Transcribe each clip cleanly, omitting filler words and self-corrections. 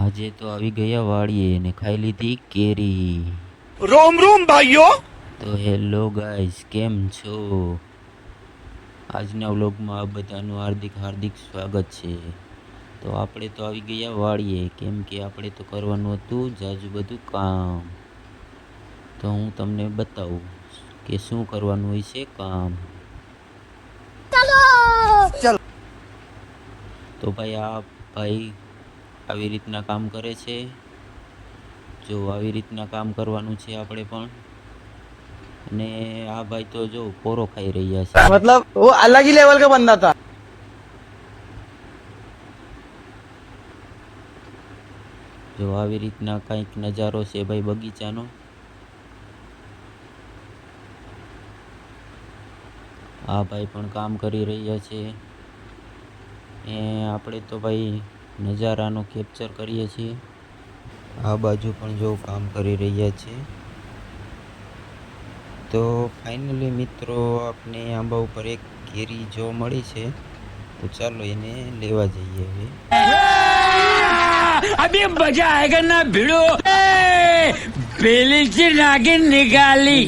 આજે તો આવી ગયા વાડીએ ને ખાઈ લીધી કેરી. रोम रोम भाइयों। તો હેલો ગાઈસ, કેમ છો? આજના વ્લોગમાં આ બધાનું હાર્દિક હાર્દિક સ્વાગત છે. તો આપણે તો આવી ગયા વાડીએ, કેમ કે આપણે તો કરવાનું હતું જાજુ બધું કામ. તો હું તમને બતાવું કે શું કરવાનું હોય છે કામ. તો ભાઈ આ ભાઈ આવી રીતના કામ કરે છે. જો આવી રીતના કામ કરવાનું છે આપણે પણ. અને આ ભાઈ તો જો પોરો ખાઈ રહ્યા છે. मतलब वो अलग ही लेवल का बंदा था। જો આવી રીતના કંઈક નજારો છે ભાઈ બગીચાનો. આ ભાઈ પણ કામ કરી રહ્યા છે. આપણે તો ભાઈ નજારાનો કેપ્ચર કરીએ છીએ. આ બાજુ પણ જો કામ કરી રહ્યા છે. તો ફાઇનલી મિત્રો, આપણે આંબા ઉપર એક કેરી જોવા મળી છે. તો ચાલો એને લેવા જઈએ હવે. अभी मजा आएगा ना भिड़ो। पेली से नागिन निकाली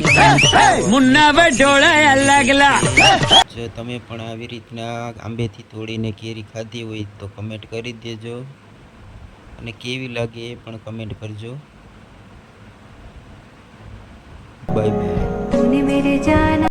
मुन्ना बटोड़ा अलगला। જો તમે પણ આવી રીતના આંબેથી તોડીને કેરી ખાધી હોય તો કમેન્ટ કરી દેજો, અને કેવી લાગે એ પણ કમેન્ટ કરજો. Bye bye. तूने मेरे जान